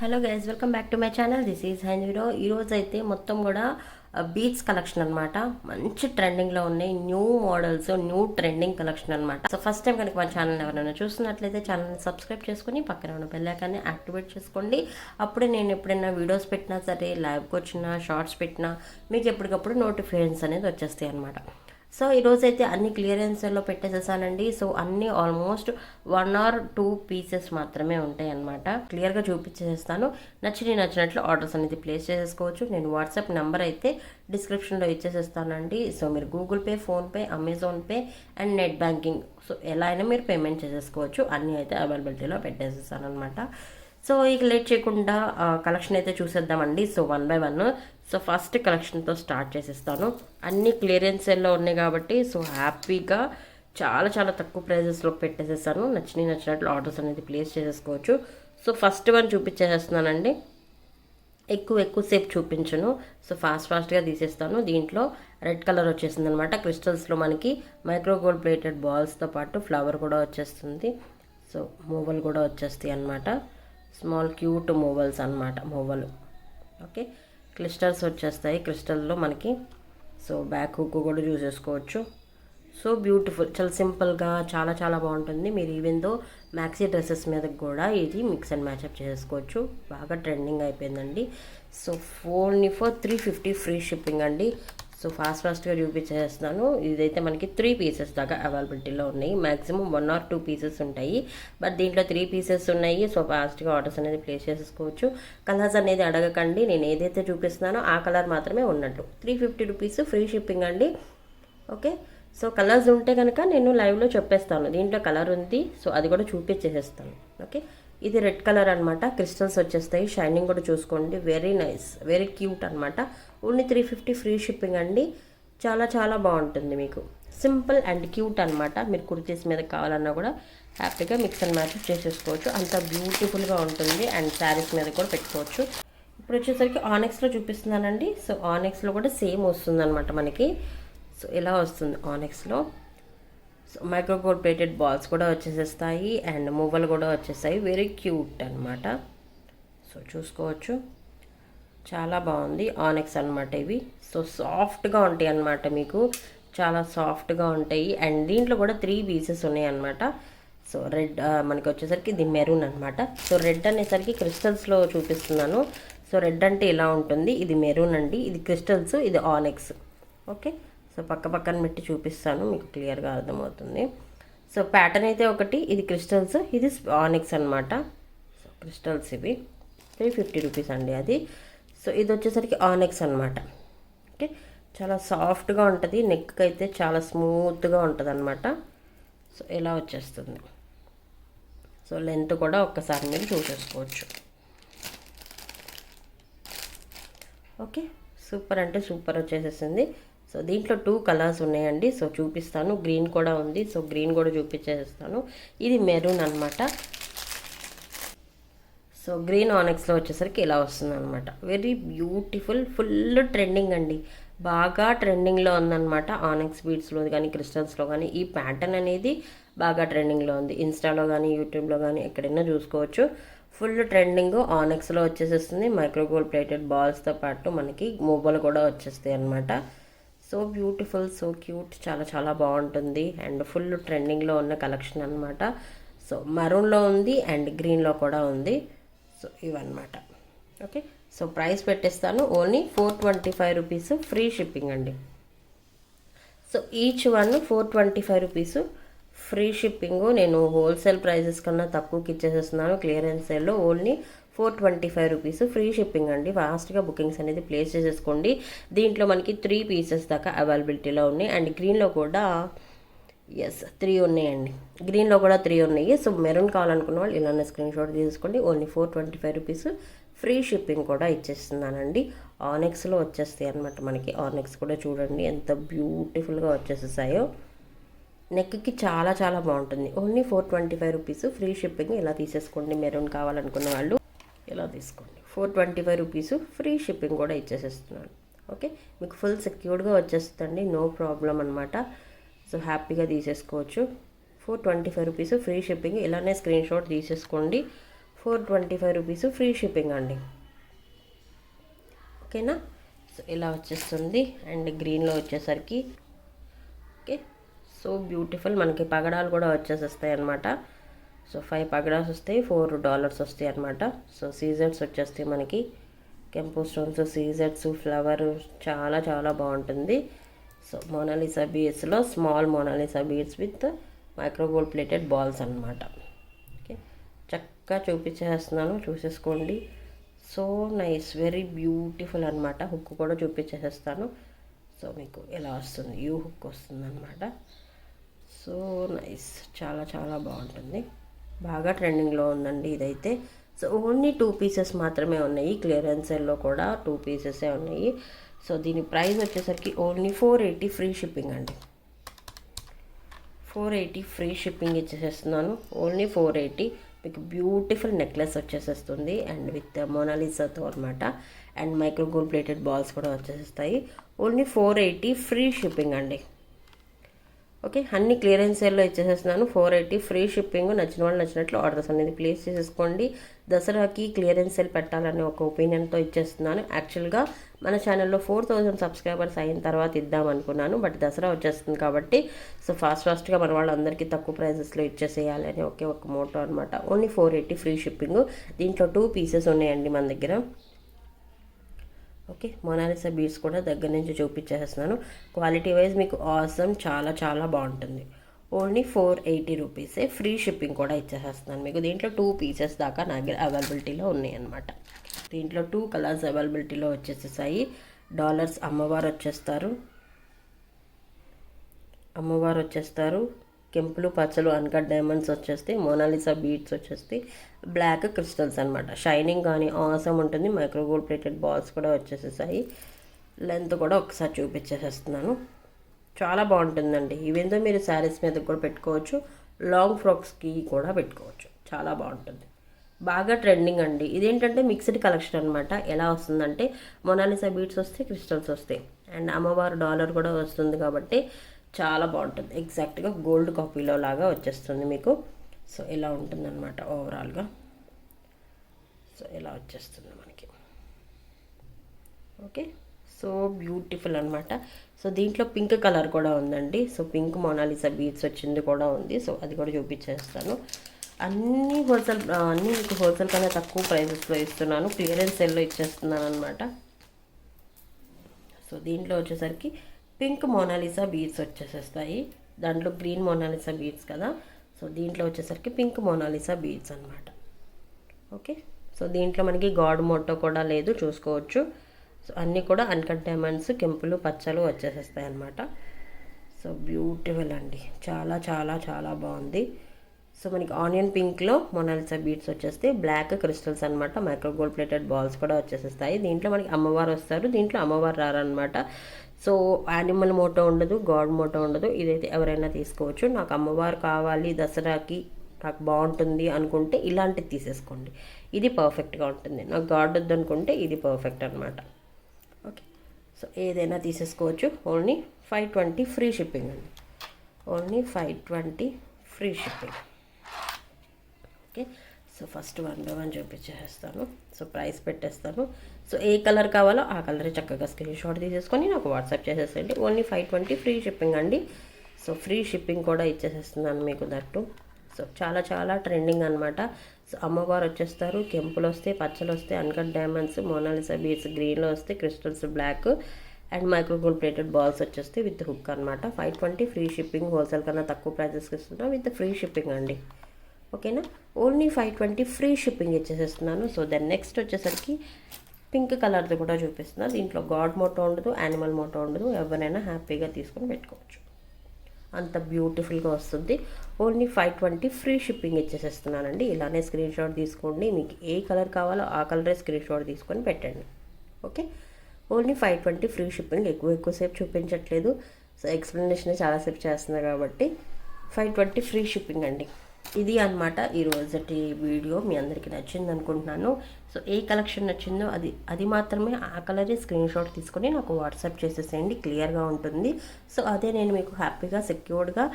Hello guys, welcome back to my channel. This is హైందీరో. ఈరోజు అయితే మొత్తం కూడా బీట్స్ కలెక్షన్ అనమాట. మంచి ట్రెండింగ్లో ఉన్నాయి new models, new trending collection అనమాట. సో ఫస్ట్ టైం కనుక మా ఛానల్ ఎవరైనా చూస్తున్నట్లయితే ఛానల్ని సబ్స్క్రైబ్ చేసుకుని పక్కన ఉన్న బెల్ ఐకాన్ని యాక్టివేట్ చేసుకోండి. అప్పుడే నేను ఎప్పుడైనా వీడియోస్ పెట్టినా సరే, లైవ్కి వచ్చినా, షార్ట్స్ పెట్టినా మీకు ఎప్పటికప్పుడు నోటిఫికేషన్స్ అనేది వచ్చేస్తాయి అనమాట. సో ఈరోజైతే అన్ని క్లియరెన్స్లో పెట్టేసేసానండి. సో అన్నీ ఆల్మోస్ట్ 1 or 2 పీసెస్ మాత్రమే ఉంటాయి అనమాట. క్లియర్గా చూపించేస్తాను. నచ్చినట్లు ఆర్డర్స్ అనేది ప్లేస్ చేసేసుకోవచ్చు. నేను వాట్సాప్ నెంబర్ అయితే డిస్క్రిప్షన్లో ఇచ్చేసేస్తానండి. సో మీరు Google pay, PhonePe, Amazon pay and net banking, so ఎలా అయినా మీరు పేమెంట్ చేసేసుకోవచ్చు. అన్నీ అయితే అవైలబిలిటీలో పెట్టేసేస్తాను అనమాట. సో ఇక లేట్ చేయకుండా కలెక్షన్ అయితే చూసేద్దామండి. So 1 by 1. సో ఫస్ట్ కలెక్షన్తో స్టార్ట్ చేసేస్తాను. అన్ని క్లియరెన్స్ సేల్లో ఉన్నాయి కాబట్టి సో హ్యాపీగా చాలా చాలా తక్కువ ప్రైజెస్లో పెట్టేసేస్తాను. నచ్చినట్లు ఆర్డర్స్ అనేది ప్లేస్ చేసేసుకోవచ్చు. సో ఫస్ట్ వన్ చూపించేసేస్తున్నానండి. ఎక్కువసేపు చూపించను. సో ఫాస్ట్గా తీసేస్తాను. దీంట్లో రెడ్ కలర్ వచ్చేసింది అనమాట. క్రిస్టల్స్లో మనకి మైక్రో గోల్డ్ ప్లేటెడ్ బాల్స్తో పాటు ఫ్లవర్ కూడా వచ్చేస్తుంది. సో మూవలు కూడా వచ్చేస్తాయి అనమాట. స్మాల్ క్యూట్ మూవల్స్ అనమాట, మూవలు. ఓకే, క్రిస్టల్స్ వచ్చేస్తాయి. క్రిస్టల్లో మనకి సో బ్యాక్ హుక్ కూడా చూసేసుకోవచ్చు. సో బ్యూటిఫుల్, చాలా సింపుల్గా చాలా చాలా బాగుంటుంది. మీరు ఈవెన్ దో మ్యాక్సీ డ్రెస్సెస్ మీద కూడా ఇది మిక్స్ అండ్ మ్యాచ్అప్ చేసుకోవచ్చు. బాగా ట్రెండింగ్ అయిపోయిందండి. So only for 350 free shipping అండి. సో ఫాస్ట్గా చూపించేస్తున్నాను. ఇదైతే మనకి 3 పీసెస్ దాకా అవైలబిలిటీలో ఉన్నాయి. మ్యాక్సిమం 1 or 2 పీసెస్ ఉంటాయి, బట్ దీంట్లో 3 పీసెస్ ఉన్నాయి. సో ఫాస్ట్గా ఆర్డర్స్ అనేది ప్లేస్ చేసుకోవచ్చు. కలర్స్ అనేది అడగకండి, నేను ఏదైతే చూపిస్తున్నానో ఆ కలర్ మాత్రమే ఉన్నట్టు. 350 రూపీస్ ఫ్రీ షిప్పింగ్ అండి. ఓకే, సో కలర్స్ ఉంటే కనుక నేను లైవ్లో చెప్పేస్తాను. దీంట్లో కలర్ ఉంది, సో అది కూడా చూపించేసేస్తాను. ఓకే, ఇది రెడ్ కలర్ అనమాట. క్రిస్టల్స్ వచ్చేస్తాయి. షైనింగ్ కూడా చూసుకోండి. వెరీ నైస్, వెరీ క్యూట్ అనమాట. ఓన్లీ 350 ఫ్రీ షిప్పింగ్ అండి. చాలా చాలా బాగుంటుంది. మీకు సింపుల్ అండ్ క్యూట్ అనమాట. మీరు కుర్తీస్ మీద కావాలన్నా కూడా హ్యాపీగా మిక్స్ అండ్ మ్యాచ్ చేసేసుకోవచ్చు. అంత బ్యూటిఫుల్గా ఉంటుంది. అండ్ శారీస్ మీద కూడా పెట్టుకోవచ్చు. ఇప్పుడు వచ్చేసరికి ఆనెక్స్లో చూపిస్తున్నానండి. సో ఆనెక్స్లో కూడా సేమ్ వస్తుంది అనమాట మనకి. సో ఇలా వస్తుంది ఆనెక్స్లో. So micro gold plated balls కూడా వచ్చేసేస్తాయి అండ్ మూవలు కూడా వచ్చేస్తాయి. వెరీ క్యూట్ అనమాట. సో చూసుకోవచ్చు, చాలా బాగుంది. ఆనెక్స్ అనమాట ఇవి. సో సాఫ్ట్గా ఉంటాయి అనమాట, మీకు చాలా సాఫ్ట్గా ఉంటాయి. అండ్ దీంట్లో కూడా 3 పీసెస్ ఉన్నాయి అనమాట. సో రెడ్ మనకి వచ్చేసరికి ఇది మెరూన్ అనమాట. సో రెడ్ అనేసరికి క్రిస్టల్స్లో చూపిస్తున్నాను. సో రెడ్ అంటే ఇలా ఉంటుంది. ఇది మెరూన్ అండి, ఇది క్రిస్టల్స్, ఇది ఆనెక్స్. ఓకే, సో పక్కన పెట్టి చూపిస్తాను, మీకు క్లియర్గా అర్థమవుతుంది. సో ప్యాటర్న్ అయితే ఒకటి, ఇది క్రిస్టల్స్, ఇది ఆనెక్స్ అనమాట. సో క్రిస్టల్స్ ఇవి 350 రూపీస్ అండి అది. సో ఇది వచ్చేసరికి ఆనెక్స్ అనమాట. ఓకే, చాలా సాఫ్ట్గా ఉంటుంది. నెక్ అయితే చాలా స్మూత్గా ఉంటుంది అనమాట. సో ఇలా వచ్చేస్తుంది. సో లెంత్ కూడా ఒక్కసారి మీరు చూసేసుకోవచ్చు. ఓకే, సూపర్ అంటే సూపర్ వచ్చేసేసింది. సో దీంట్లో 2 కలర్స్ ఉన్నాయండి. సో చూపిస్తాను. గ్రీన్ కూడా ఉంది. సో గ్రీన్ కూడా చూపించేస్తాను. ఇది మెరూన్ అనమాట. సో గ్రీన్ ఆనెక్స్లో వచ్చేసరికి ఇలా వస్తుంది అనమాట. వెరీ బ్యూటిఫుల్, ఫుల్ ట్రెండింగ్ అండి. బాగా ట్రెండింగ్లో ఉందన్నమాట. ఆనెక్స్ బీడ్స్లో కానీ క్రిస్టల్స్లో కానీ ఈ ప్యాటర్న్ అనేది బాగా ట్రెండింగ్లో ఉంది. ఇన్స్టాలో కానీ యూట్యూబ్లో కానీ ఎక్కడైనా చూసుకోవచ్చు. ఫుల్ ట్రెండింగ్ ఆనెక్స్లో వచ్చేసేస్తుంది. మైక్రో గోల్డ్ ప్లేటెడ్ బాల్స్తో పాటు మనకి మొబైల్ కూడా వచ్చేస్తాయి అనమాట. సో బ్యూటిఫుల్, సో క్యూట్, చాలా చాలా బాగుంటుంది. అండ్ ఫుల్ ట్రెండింగ్లో ఉన్న కలెక్షన్ అనమాట. సో మరూన్లో ఉంది అండ్ గ్రీన్లో కూడా ఉంది. సో ఇవన్నమాట. ఓకే, సో ప్రైస్ పెట్టేస్తాను. ఓన్లీ 425 రూపీస్ ఫ్రీ షిప్పింగ్ అండి. So each one 425 rupees free shipping. నేను హోల్సేల్ ప్రైజెస్ కన్నా తక్కువకి ఇచ్చేసేస్తున్నాను. క్లియరెన్స్ సేల్లో ఓన్లీ 425 రూపీస్ ఫ్రీ షిప్పింగ్ అండి. ఫాస్ట్గా బుకింగ్స్ అనేది ప్లేస్ చేసేసుకోండి. దీంట్లో మనకి 3 పీసెస్ దాకా అవైలబిలిటీలో ఉన్నాయి. అండ్ గ్రీన్లో కూడా 3 ఉన్నాయండి. గ్రీన్లో కూడా 3 ఉన్నాయి. సో మెరూన్ కావాలనుకున్న వాళ్ళు ఇలానే స్క్రీన్ షాట్ తీసుకోండి. ఓన్లీ 425 రూపీస్ ఫ్రీ షిప్పింగ్ కూడా ఇచ్చేస్తున్నానండి. ఆనెక్స్లో వచ్చేస్తాయి అనమాట మనకి. ఆనెక్స్ కూడా చూడండి ఎంత బ్యూటిఫుల్గా వచ్చేసేసాయో. నెక్కి చాలా చాలా బాగుంటుంది. Only 425 rupees free shipping. ఇలా తీసేసుకోండి. మెరూన్ కావాలనుకున్న వాళ్ళు ఇలా తీసుకోండి. 425 రూపీస్ ఫ్రీ షిప్పింగ్ కూడా ఇచ్చేసేస్తున్నాను. ఓకే, మీకు ఫుల్ సెక్యూర్డ్గా వచ్చేస్తుందండి. నో ప్రాబ్లం అనమాట. సో హ్యాపీగా తీసేసుకోవచ్చు. 425 రూపీస్ ఫ్రీ షిప్పింగ్. ఇలానే స్క్రీన్ షాట్ తీసేసుకోండి. 425 రూపీస్ ఫ్రీ షిప్పింగ్ అండి. ఓకేనా. సో ఇలా వచ్చేస్తుంది. అండ్ గ్రీన్లో వచ్చేసరికి ఓకే సో బ్యూటిఫుల్. మనకి పగడాలు కూడా వచ్చేసేస్తాయి అనమాట. సో 5 పగడాస్ వస్తాయి, $4 వస్తాయి అనమాట. సో సీజర్స్ వచ్చేస్తాయి మనకి, కెంపు స్టోన్స్, సీజర్స్, ఫ్లవర్, చాలా చాలా బాగుంటుంది. సో మోనాలిసా బీడ్స్లో small Monalisa beads with micro gold plated balls అనమాట. ఓకే చక్కగా చూపించేస్తున్నాను, చూసేసుకోండి. సో నైస్, వెరీ బ్యూటిఫుల్ అనమాట. హుక్ కూడా చూపించేసేస్తాను. సో మీకు ఎలా వస్తుంది, యూ హుక్ వస్తుంది అనమాట. సో నైస్, చాలా చాలా బాగుంటుంది. బాగా ట్రెండింగ్లో ఉందండి ఇదైతే. సో ఓన్లీ 2 పీసెస్ మాత్రమే ఉన్నాయి. క్లియరెన్స్ సేల్లో కూడా 2 పీసెసే ఉన్నాయి. సో దీని ప్రైస్ వచ్చేసరికి ఓన్లీ 480 ఫ్రీ షిప్పింగ్ అండి. 480 ఫ్రీ షిప్పింగ్ ఇచ్చేసేస్తున్నాను. ఓన్లీ 480 మీకు బ్యూటిఫుల్ నెక్లెస్ వచ్చేసేస్తుంది. అండ్ విత్ మోనాలిసాతో అనమాట. And micro gold plated balls కూడా వచ్చేస్తాయి. ఓన్లీ 480 ఫ్రీ షిప్పింగ్ అండి. ఓకే అన్ని క్లియరెన్స్ సేల్లో ఇచ్చేసేస్తున్నాను. 480 ఫ్రీ షిప్పింగ్. నచ్చిన వాళ్ళు నచ్చినట్లు ఆర్డర్స్ అనేది ప్లేస్ చేసేసుకోండి. దసరాకి క్లియరెన్స్ సేల్ పెట్టాలనే ఒక ఒపీనియన్తో ఇచ్చేస్తున్నాను. యాక్చువల్గా మన ఛానల్లో 4000 సబ్స్క్రైబర్స్ అయిన తర్వాత ఇద్దాం అనుకున్నాను. బట్ దసరా వచ్చేస్తుంది కాబట్టి సో ఫాస్ట్గా మన వాళ్ళందరికీ తక్కువ ప్రైజెస్లో ఇచ్చేసేయాలి అని ఒకే ఒక మోటో అనమాట. Only 480 free shipping. దీంట్లో 2 పీసెస్ ఉన్నాయండి మన దగ్గర. ఓకే మోనాలిసా బీడ్స్ కూడా దగ్గర నుంచి చూపించేస్తున్నాను. క్వాలిటీ వైజ్ మీకు ఆసమ్, చాలా చాలా బాగుంటుంది. ఓన్లీ 480 రూపీసే. ఫ్రీ షిప్పింగ్ కూడా ఇచ్చేస్తున్నాను మీకు. దీంట్లో 2 పీసెస్ దాకా నా దగ్గర అవైలబిలిటీలో ఉన్నాయి అనమాట. దీంట్లో 2 కలర్స్ అవైలబిలిటీలో వచ్చేసేసాయి. డాలర్స్ అమ్మవారు వచ్చేస్తారు. కెంపులు, పచ్చలు, అన్కట్ డైమండ్స్ వచ్చేస్తాయి. మోనాలిసా బీడ్స్ వచ్చేస్తాయి. బ్లాక్ క్రిస్టల్స్ అనమాట. షైనింగ్ కానీ ఆసమ్ ఉంటుంది. మైక్రో గోల్డ్ ప్లేటెడ్ బాల్స్ కూడా వచ్చేసేసాయి. లెంత్ కూడా ఒకసారి చూపించేసేస్తున్నాను. చాలా బాగుంటుందండి. ఈవెంతో మీరు శారీస్ మీద కూడా పెట్టుకోవచ్చు, లాంగ్ ఫ్రాక్స్కి కూడా పెట్టుకోవచ్చు. చాలా బాగుంటుంది. బాగా ట్రెండింగ్ అండి. ఇదేంటంటే మిక్స్డ్ కలెక్షన్ అనమాట. ఎలా వస్తుందంటే మోనాలిసా బీడ్స్ వస్తాయి, క్రిస్టల్స్ వస్తాయి, అండ్ అమ్మవారు డాలర్ కూడా వస్తుంది కాబట్టి చాలా బాగుంటుంది. ఎగ్జాక్ట్గా గోల్డ్ కాపీలో లాగా వచ్చేస్తుంది మీకు. సో ఇలా ఉంటుందన్నమాట ఓవరాల్గా. సో ఇలా వచ్చేస్తుంది మనకి. ఓకే సో బ్యూటిఫుల్ అనమాట. సో దీంట్లో పింక్ కలర్ కూడా ఉందండి. సో పింక్ మోనాలిసా బీడ్స్ వచ్చింది కూడా ఉంది. సో అది కూడా చూపించేస్తాను. అన్నీ మీకు హోల్సేల్ కన్నా తక్కువ ప్రైజెస్లో ఇస్తున్నాను. క్లియరెన్స్ సేల్లో ఇచ్చేస్తున్నాను అనమాట. సో దీంట్లో వచ్చేసరికి పింక్ మోనాలిసా బీడ్స్ వచ్చేసేస్తాయి. దాంట్లో గ్రీన్ మోనాలిసా బీడ్స్ కదా. సో దీంట్లో వచ్చేసరికి పింక్ మోనాలిసా బీడ్స్ అనమాట. ఓకే సో దీంట్లో మనకి గాడ్ మోటో కూడా లేదు, చూసుకోవచ్చు. సో అన్నీ కూడా అన్కట్ డైమండ్స్, కెంపులు, పచ్చలు వచ్చేసేస్తాయి అనమాట. సో బ్యూటిఫుల్ అండి. చాలా చాలా చాలా బాగుంది. సో మనకి ఆనియన్ పింక్లో మోనాలిసా బీడ్స్ వచ్చేస్తాయి. బ్లాక్ క్రిస్టల్స్ అనమాట. మైక్రో గోల్డ్ ప్లేటెడ్ బాల్స్ కూడా వచ్చేసేస్తాయి. దీంట్లో మనకి అమ్మవారు వస్తారు, దీంట్లో అమ్మవారు రారనమాట. సో యానిమల్ మోటో ఉండదు, గాడ్ మోటో ఉండదు. ఇదైతే ఎవరైనా తీసుకోవచ్చు. నాకు అమ్మవారు కావాలి దసరాకి, నాకు బాగుంటుంది అనుకుంటే ఇలాంటిది తీసేసుకోండి. ఇది పర్ఫెక్ట్గా ఉంటుంది. నాకు గాడ్ వద్దు అనుకుంటే ఇది పర్ఫెక్ట్ అనమాట. ఓకే సో ఏదైనా తీసేసుకోవచ్చు. ఓన్లీ 520 ఫ్రీ షిప్పింగ్ అండి. Only 520 free shipping. Okay so first 1 by 1 చూపించేస్తాను. సో ప్రైస్ పెట్టేస్తాను. సో ఏ కలర్ కావాలో ఆ కలర్ చక్కగా స్క్రీన్ షాట్ తీసేసుకొని నాకు వాట్సాప్ చేసేసండి. ఓన్లీ 520 ఫ్రీ షిప్పింగ్ అండి. సో ఫ్రీ షిప్పింగ్ కూడా ఇచ్చేసేస్తున్నాను మీకు దట్టు. సో చాలా చాలా ట్రెండింగ్ అనమాట. సో అమ్మవారు వచ్చేస్తారు, కెంపులు వస్తాయి, పచ్చలు వస్తాయి, అన్కట్ డైమండ్స్, మోనాలిసా బీడ్స్ గ్రీన్లో వస్తాయి, crystals black, and micro gold plated balls వచ్చేస్తాయి విత్ హుక్ అనమాట. 520 ఫ్రీ షిప్పింగ్. హోల్సేల్ కన్నా తక్కువ ప్రైజెస్కి ఇస్తున్నాను విత్ ఫ్రీ షిప్పింగ్ అండి. ఓకేనా. ఓన్లీ 520 ఫ్రీ షిప్పింగ్ ఇచ్చేసేస్తున్నాను. సో దెన్ నెక్స్ట్ వచ్చేసరికి పింక్ కలర్ది కూడా చూపిస్తున్నాను. దీంట్లో గాడ్ మోటో ఉండదు, యానిమల్ మోటో ఉండదు. ఎవరైనా హ్యాపీగా తీసుకొని పెట్టుకోవచ్చు. అంత బ్యూటిఫుల్గా వస్తుంది. ఓన్లీ 520 ఫ్రీ షిప్పింగ్ ఇచ్చేసేస్తున్నానండి. ఇలానే స్క్రీన్ షాట్ తీసుకోండి. మీకు ఏ కలర్ కావాలో ఆ కలరే స్క్రీన్ షాట్ తీసుకొని పెట్టండి. Okay only 520 free shipping. ఎక్కువసేపు చూపించట్లేదు. సో ఎక్స్ప్లెనేషన్ చాలాసేపు చేస్తున్నా కాబట్టి 520 ఫ్రీ షిప్పింగ్ అండి. ఇది అనమాట ఈరోజుటి వీడియో. మీ అందరికీ నచ్చింది అనుకుంటున్నాను. సో ఏ కలెక్షన్ నచ్చిందో అది మాత్రమే ఆ కలరే స్క్రీన్ షాట్ తీసుకొని నాకు వాట్సాప్ చేసేసేయండి. క్లియర్గా ఉంటుంది. సో అదే నేను మీకు హ్యాపీగా సెక్యూర్డ్గా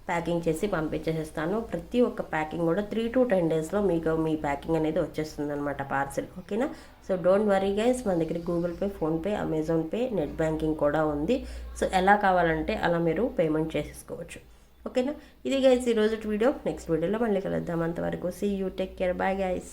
ప్యాకింగ్ చేసి పంపించేసేస్తాను. ప్రతి ఒక్క ప్యాకింగ్ కూడా 3 to 10 డేస్లో మీకు మీ ప్యాకింగ్ అనేది వచ్చేస్తుంది అనమాట పార్సిల్. ఓకేనా? సో డోంట్ వరీ గైస్, మన దగ్గర Google pay, PhonePe, Amazon pay, net banking కూడా ఉంది. సో ఎలా కావాలంటే అలా మీరు పేమెంట్ చేసేసుకోవచ్చు. ఓకేనా? ఇది గైస్ ఈరోజు వీడియో. నెక్స్ట్ వీడియోలో మళ్ళీ కలుద్దాం. అంతవరకు see you, take care, bye guys.